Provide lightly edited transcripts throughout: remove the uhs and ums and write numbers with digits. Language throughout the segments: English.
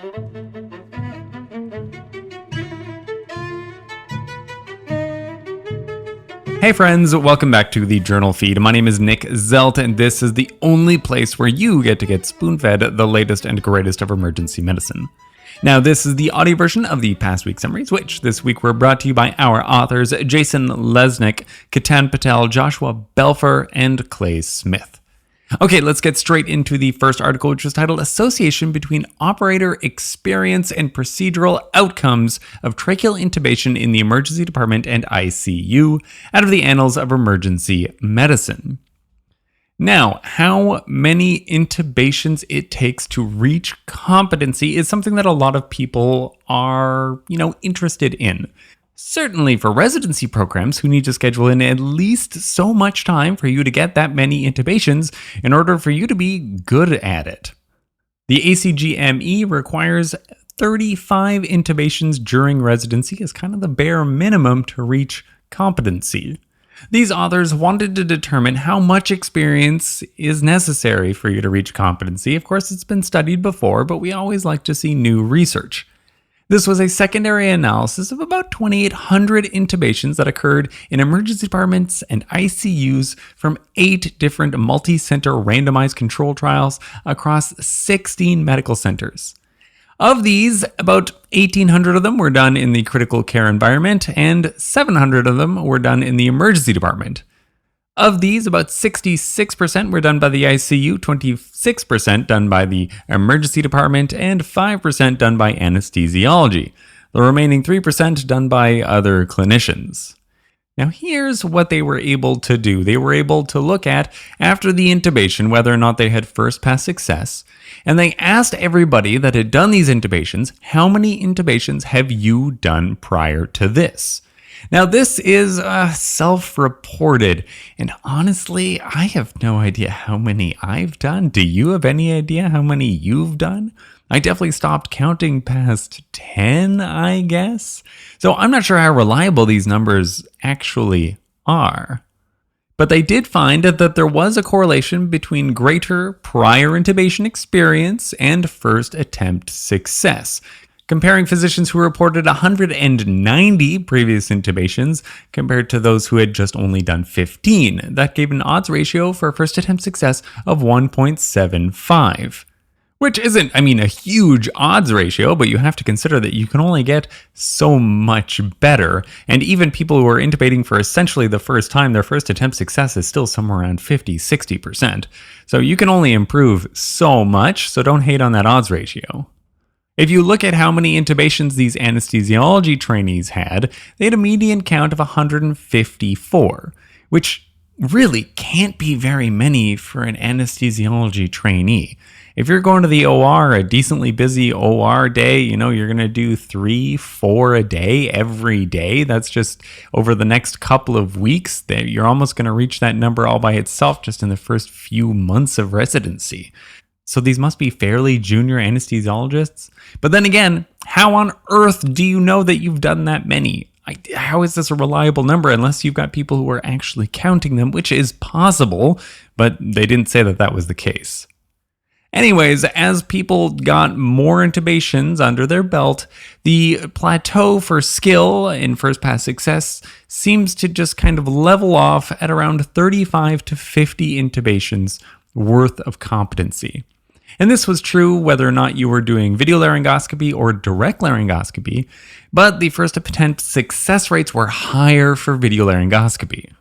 Hey friends, welcome back to the Journal Feed. My name is Nick Zelt, and this is the only place where you get to get spoon-fed the latest and greatest of emergency medicine. Now, this is the audio version of the past week summaries, which this week were brought to you by our authors Jason Lesnick, Ketan Patel, Joshua Belfer, and Clay Smith. Okay, let's get straight into the first article, which was titled Association Between Operator Experience and Procedural Outcomes of Tracheal Intubation in the Emergency Department and ICU, out of the Annals of Emergency Medicine. Now, how many intubations it takes to reach competency is something that a lot of people are, interested in. Certainly for residency programs who need to schedule in at least so much time for you to get that many intubations in order for you to be good at it. The ACGME requires 35 intubations during residency as kind of the bare minimum to reach competency. These authors wanted to determine how much experience is necessary for you to reach competency. Of course, it's been studied before, but we always like to see new research. This was a secondary analysis of about 2,800 intubations that occurred in emergency departments and ICUs from 8 different multi-center randomized control trials across 16 medical centers. Of these, about 1,800 of them were done in the critical care environment, and 700 of them were done in the emergency department. Of these, about 66% were done by the ICU, 26% done by the emergency department, and 5% done by anesthesiology. The remaining 3% done by other clinicians. Now here's what they were able to do. They were able to look at, after the intubation, whether or not they had first pass success, and they asked everybody that had done these intubations, how many intubations have you done prior to this? Now, this is self-reported, and honestly, I have no idea how many I've done. Do you have any idea how many you've done? I definitely stopped counting past 10, I guess. So I'm not sure how reliable these numbers actually are. But they did find that there was a correlation between greater prior intubation experience and first attempt success. Comparing physicians who reported 190 previous intubations compared to those who had just only done 15. That gave an odds ratio for first attempt success of 1.75. Which isn't, a huge odds ratio, but you have to consider that you can only get so much better. And even people who are intubating for essentially the first time, their first attempt success is still somewhere around 50-60%. So you can only improve so much, so don't hate on that odds ratio. If you look at how many intubations these anesthesiology trainees had, they had a median count of 154, which really can't be very many for an anesthesiology trainee. If you're going to the OR, a decently busy OR day, you're going to do 3-4 a day every day. That's just over the next couple of weeks. You're almost going to reach that number all by itself just in the first few months of residency. So these must be fairly junior anesthesiologists. But then again, how on earth do you know that you've done that many? How is this a reliable number unless you've got people who are actually counting them, which is possible, but they didn't say that that was the case. Anyways, as people got more intubations under their belt, the plateau for skill in first pass success seems to just kind of level off at around 35 to 50 intubations worth of competency. And this was true whether or not you were doing video laryngoscopy or direct laryngoscopy, but the first attempt success rates were higher for video laryngoscopy.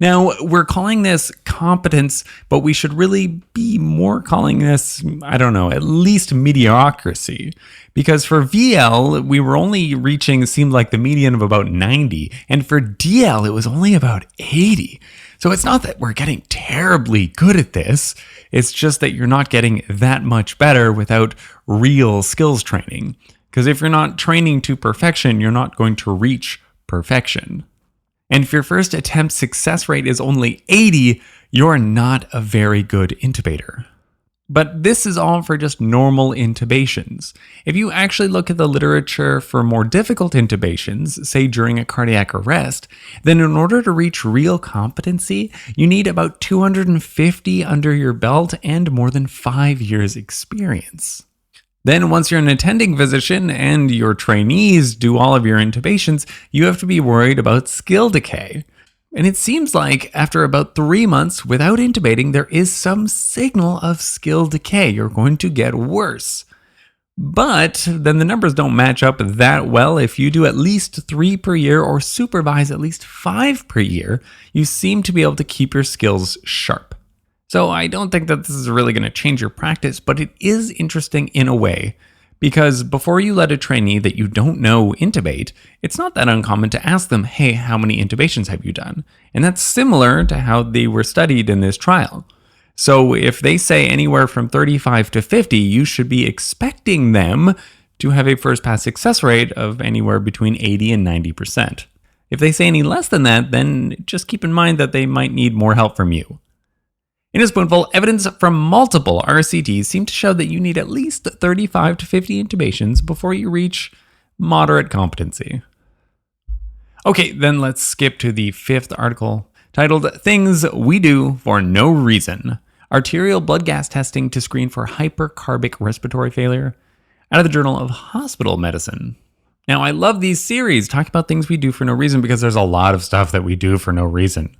Now, we're calling this competence, but we should really be more calling this, at least mediocrity. Because for VL, we were only reaching, seemed like the median of about 90, and for DL, it was only about 80. So it's not that we're getting terribly good at this, it's just that you're not getting that much better without real skills training. Because if you're not training to perfection, you're not going to reach perfection. And if your first attempt success rate is only 80, you're not a very good intubator. But this is all for just normal intubations. If you actually look at the literature for more difficult intubations, say during a cardiac arrest, then in order to reach real competency, you need about 250 under your belt and more than 5 years experience. Then once you're an attending physician and your trainees do all of your intubations, you have to be worried about skill decay. And it seems like after about 3 months without intubating, there is some signal of skill decay. You're going to get worse. But then the numbers don't match up that well. If you do at least 3 per year or supervise at least 5 per year, you seem to be able to keep your skills sharp. So I don't think that this is really going to change your practice, but it is interesting in a way, because before you let a trainee that you don't know intubate, it's not that uncommon to ask them, hey, how many intubations have you done? And that's similar to how they were studied in this trial. So if they say anywhere from 35 to 50, you should be expecting them to have a first pass success rate of anywhere between 80 and 90%. If they say any less than that, then just keep in mind that they might need more help from you. In a spoonful, evidence from multiple RCTs seem to show that you need at least 35 to 50 intubations before you reach moderate competency. Okay, then let's skip to the 5th article, titled Things We Do for No Reason. Arterial blood gas testing to screen for hypercarbic respiratory failure, out of the Journal of Hospital Medicine. Now, I love these series talking about things we do for no reason because there's a lot of stuff that we do for no reason.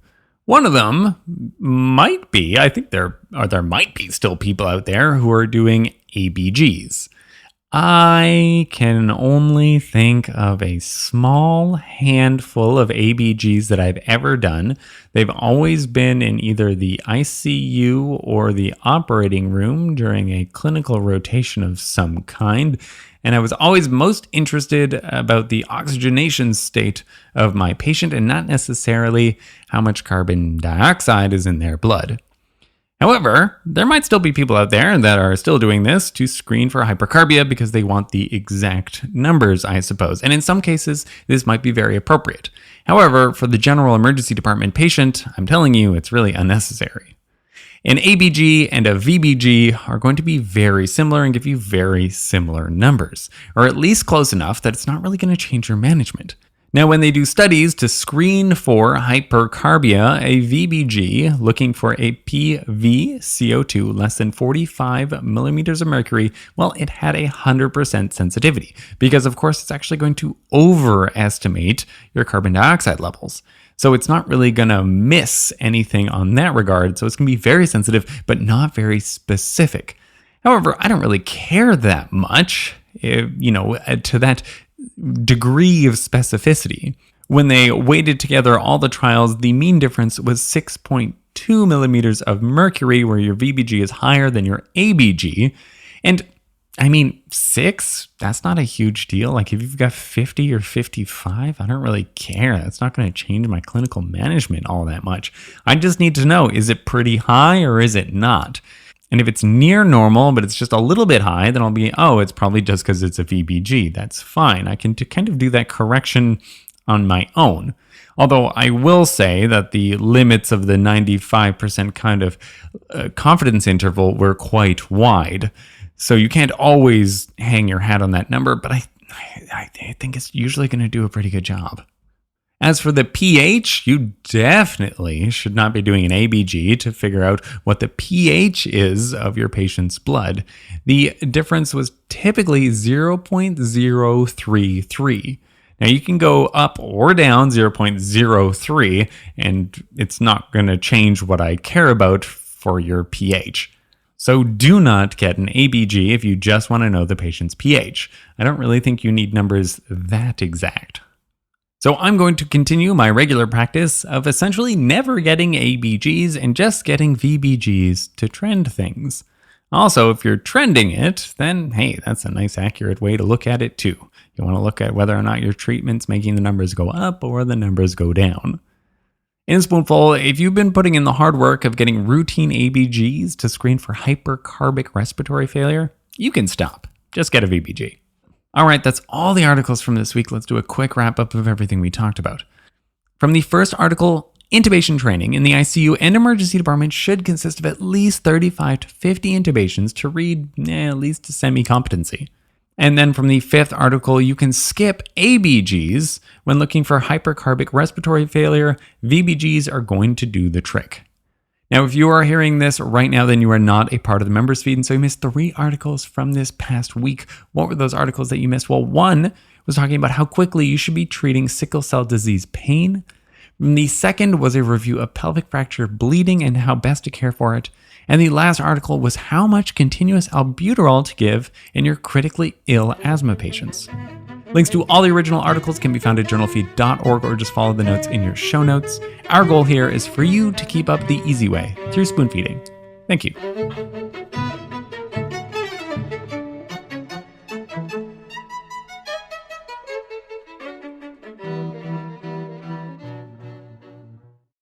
One of them might be, I think there might be still people out there who are doing ABGs. I can only think of a small handful of ABGs that I've ever done. They've always been in either the ICU or the operating room during a clinical rotation of some kind. And I was always most interested about the oxygenation state of my patient and not necessarily how much carbon dioxide is in their blood. However, there might still be people out there that are still doing this to screen for hypercarbia because they want the exact numbers, I suppose. And in some cases, this might be very appropriate. However, for the general emergency department patient, I'm telling you, it's really unnecessary. An ABG and a VBG are going to be very similar and give you very similar numbers, or at least close enough that it's not really going to change your management. Now, when they do studies to screen for hypercarbia, a VBG looking for a PvCO2 less than 45 millimeters of mercury, well, it had 100% sensitivity because, of course, it's actually going to overestimate your carbon dioxide levels. So it's not really going to miss anything on that regard. So it's going to be very sensitive, but not very specific. However, I don't really care that much, to that degree of specificity. When they weighted together all the trials, the mean difference was 6.2 millimeters of mercury, where your VBG is higher than your ABG. And I mean, 6, that's not a huge deal. Like if you've got 50 or 55, I don't really care. That's not going to change my clinical management all that much. I just need to know, is it pretty high or is it not? And if it's near normal, but it's just a little bit high, then I'll be, it's probably just because it's a VBG. That's fine. I can kind of do that correction on my own. Although I will say that the limits of the 95% kind of confidence interval were quite wide. So you can't always hang your hat on that number, but I think it's usually going to do a pretty good job. As for the pH, you definitely should not be doing an ABG to figure out what the pH is of your patient's blood. The difference was typically 0.033. Now you can go up or down 0.03, and it's not going to change what I care about for your pH. So do not get an ABG if you just want to know the patient's pH. I don't really think you need numbers that exact. So I'm going to continue my regular practice of essentially never getting ABGs and just getting VBGs to trend things. Also, if you're trending it, then hey, that's a nice accurate way to look at it too. You want to look at whether or not your treatment's making the numbers go up or the numbers go down. In a spoonful, if you've been putting in the hard work of getting routine ABGs to screen for hypercarbic respiratory failure, you can stop. Just get a VBG. All right, that's all the articles from this week. Let's do a quick wrap up of everything we talked about. From the first article, intubation training in the ICU and emergency department should consist of at least 35 to 50 intubations to read at least a semi-competency. And then from the 5th article, you can skip ABGs when looking for hypercarbic respiratory failure. VBGs are going to do the trick. Now, if you are hearing this right now, then you are not a part of the members feed, and so you missed 3 articles from this past week. What were those articles that you missed? Well, one was talking about how quickly you should be treating sickle cell disease pain. The second was a review of pelvic fracture bleeding and how best to care for it. And the last article was how much continuous albuterol to give in your critically ill asthma patients. Links to all the original articles can be found at journalfeed.org or just follow the notes in your show notes. Our goal here is for you to keep up the easy way through spoon feeding. Thank you.